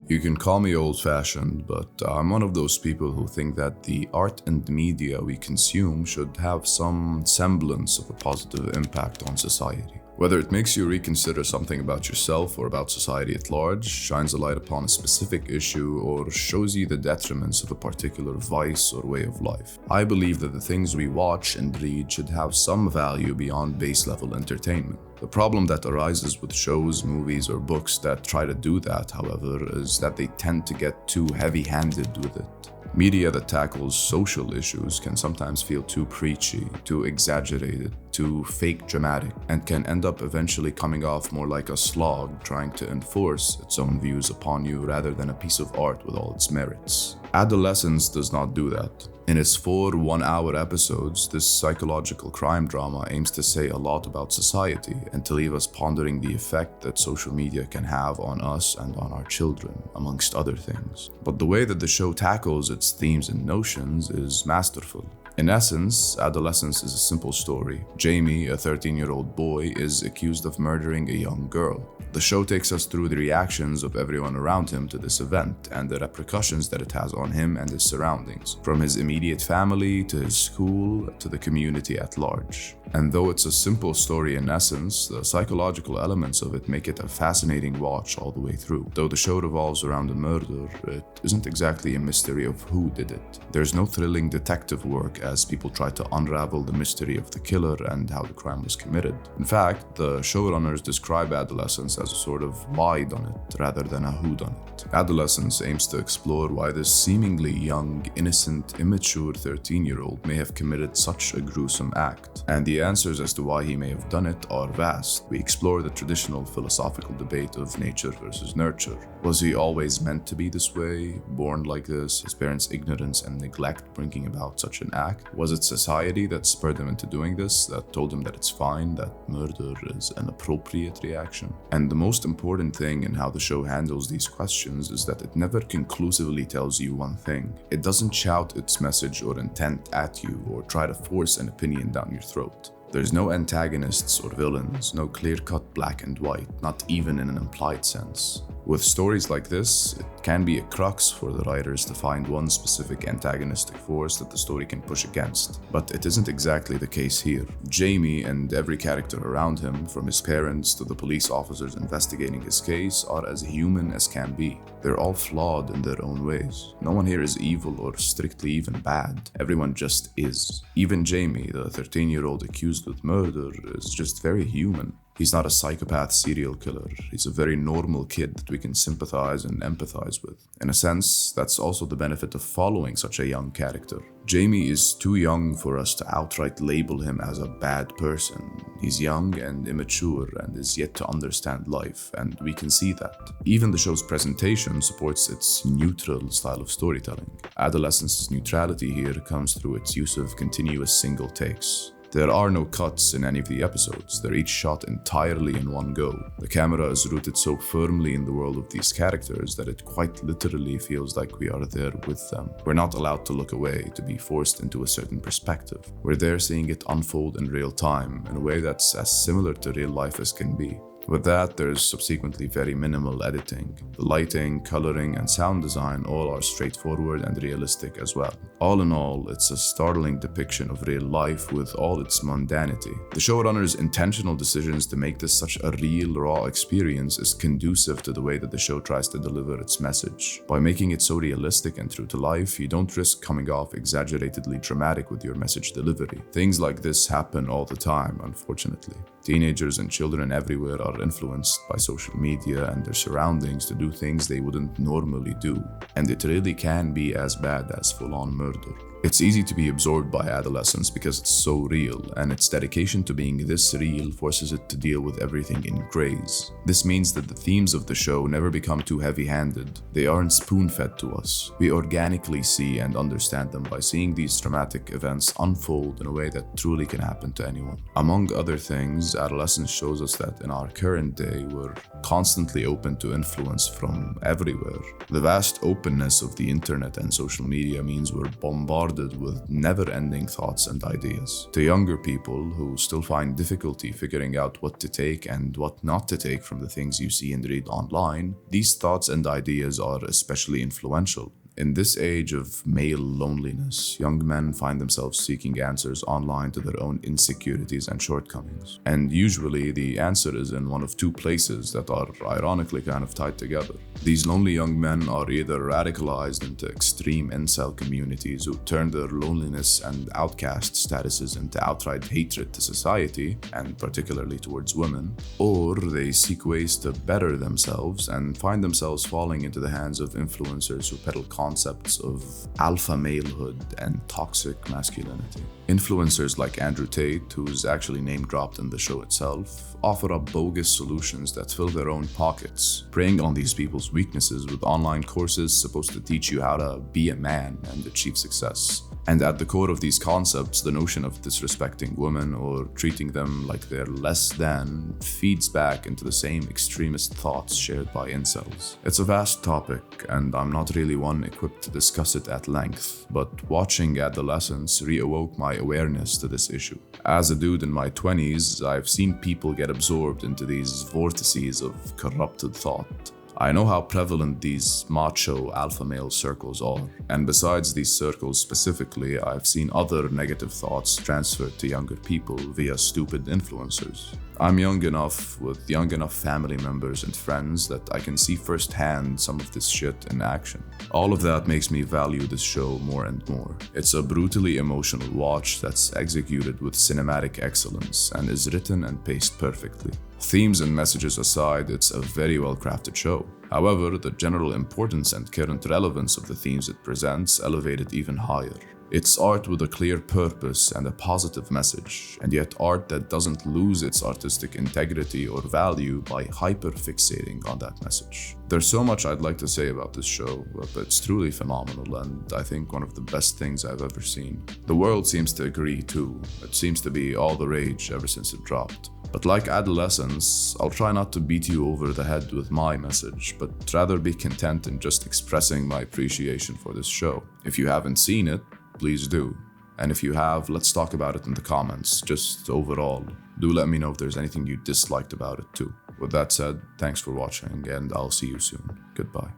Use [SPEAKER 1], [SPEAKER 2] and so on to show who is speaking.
[SPEAKER 1] You can call me old-fashioned, but I'm one of those people who think that the art and media we consume should have some semblance of a positive impact on society. Whether it makes you reconsider something about yourself or about society at large, shines a light upon a specific issue, or shows you the detriments of a particular vice or way of life. I believe that the things we watch and read should have some value beyond base-level entertainment. The problem that arises with shows, movies, or books that try to do that, however, is that they tend to get too heavy-handed with it. Media that tackles social issues can sometimes feel too preachy, too exaggerated, too fake dramatic, and can end up eventually coming off more like a slog trying to enforce its own views upon you rather than a piece of art with all its merits. Adolescence does not do that. In its 4 one-hour episodes, this psychological crime drama aims to say a lot about society and to leave us pondering the effect that social media can have on us and on our children, amongst other things. But the way that the show tackles its themes and notions is masterful. In essence, Adolescence is a simple story. Jamie, a 13-year-old boy, is accused of murdering a young girl. The show takes us through the reactions of everyone around him to this event and the repercussions that it has on him and his surroundings, from his immediate family to his school to the community at large. And though it's a simple story in essence, the psychological elements of it make it a fascinating watch all the way through. Though the show revolves around a murder, it isn't exactly a mystery of who did it. There's no thrilling detective work as people try to unravel the mystery of the killer and how the crime was committed. In fact, the showrunners describe Adolescence as a sort of whodunit rather than a whodunit. Adolescence aims to explore why this seemingly young, innocent, immature 13-year-old may have committed such a gruesome act. And the answers as to why he may have done it are vast. We explore the traditional philosophical debate of nature versus nurture. Was he always meant to be this way, born like this, his parents' ignorance and neglect bringing about such an act? Was it society that spurred him into doing this, that told him that it's fine, that murder is an appropriate reaction? And the most important thing in how the show handles these questions is that it never conclusively tells you one thing. It doesn't shout its message or intent at you or try to force an opinion down your throat. There's no antagonists or villains, no clear-cut black and white, not even in an implied sense. With stories like this, it can be a crux for the writers to find one specific antagonistic force that the story can push against. But it isn't exactly the case here. Jamie and every character around him, from his parents to the police officers investigating his case, are as human as can be. They're all flawed in their own ways. No one here is evil or strictly even bad. Everyone just is. Even Jamie, the 13-year-old accused with murder, is just very human. He's not a psychopath serial killer. He's a very normal kid that we can sympathize and empathize with. In a sense, that's also the benefit of following such a young character. Jamie is too young for us to outright label him as a bad person. He's young and immature and is yet to understand life, and we can see that. Even the show's presentation supports its neutral style of storytelling. Adolescence's neutrality here comes through its use of continuous single takes. There are no cuts in any of the episodes. They're each shot entirely in one go. The camera is rooted so firmly in the world of these characters that it quite literally feels like we are there with them. We're not allowed to look away, to be forced into a certain perspective. We're there seeing it unfold in real time, in a way that's as similar to real life as can be. With that, there's subsequently very minimal editing. The lighting, coloring, and sound design all are straightforward and realistic as well. All in all, it's a startling depiction of real life with all its mundanity. The showrunner's intentional decisions to make this such a real, raw experience is conducive to the way that the show tries to deliver its message. By making it so realistic and true to life, you don't risk coming off exaggeratedly dramatic with your message delivery. Things like this happen all the time, unfortunately. Teenagers and children everywhere are influenced by social media and their surroundings to do things they wouldn't normally do, and it really can be as bad as full-on murder. It's easy to be absorbed by Adolescence because it's so real, and its dedication to being this real forces it to deal with everything in grays. This means that the themes of the show never become too heavy-handed. They aren't spoon-fed to us. We organically see and understand them by seeing these traumatic events unfold in a way that truly can happen to anyone. Among other things, Adolescence shows us that in our current day, we're constantly open to influence from everywhere. The vast openness of the internet and social media means we're bombarded bombarded with never-ending thoughts and ideas. To younger people who still find difficulty figuring out what to take and what not to take from the things you see and read online, these thoughts and ideas are especially influential. In this age of male loneliness, young men find themselves seeking answers online to their own insecurities and shortcomings. And usually the answer is in one of two places that are ironically kind of tied together. These lonely young men are either radicalized into extreme incel communities who turn their loneliness and outcast statuses into outright hatred to society, and particularly towards women, or they seek ways to better themselves and find themselves falling into the hands of influencers who peddle concepts of alpha malehood and toxic masculinity. Influencers like Andrew Tate, who's actually name-dropped in the show itself, offer up bogus solutions that fill their own pockets, preying on these people's weaknesses with online courses supposed to teach you how to be a man and achieve success. And at the core of these concepts, the notion of disrespecting women or treating them like they're less than feeds back into the same extremist thoughts shared by incels. It's a vast topic, and I'm not really one equipped to discuss it at length, but watching Adolescence reawoke my awareness to this issue. As a dude in my 20s, I've seen people get absorbed into these vortices of corrupted thought. I know how prevalent these macho alpha male circles are, and besides these circles specifically, I've seen other negative thoughts transferred to younger people via stupid influencers. I'm young enough, with young enough family members and friends, that I can see firsthand some of this shit in action. All of that makes me value this show more and more. It's a brutally emotional watch that's executed with cinematic excellence and is written and paced perfectly. Themes and messages aside, it's a very well-crafted show. However, the general importance and current relevance of the themes it presents elevate it even higher. It's art with a clear purpose and a positive message, and yet art that doesn't lose its artistic integrity or value by hyper-fixating on that message. There's so much I'd like to say about this show, but it's truly phenomenal and I think one of the best things I've ever seen. The world seems to agree too. It seems to be all the rage ever since it dropped. But like Adolescence, I'll try not to beat you over the head with my message, but rather be content in just expressing my appreciation for this show. If you haven't seen it, please do. And if you have, let's talk about it in the comments, just overall. Do let me know if there's anything you disliked about it too. With that said, thanks for watching and I'll see you soon. Goodbye.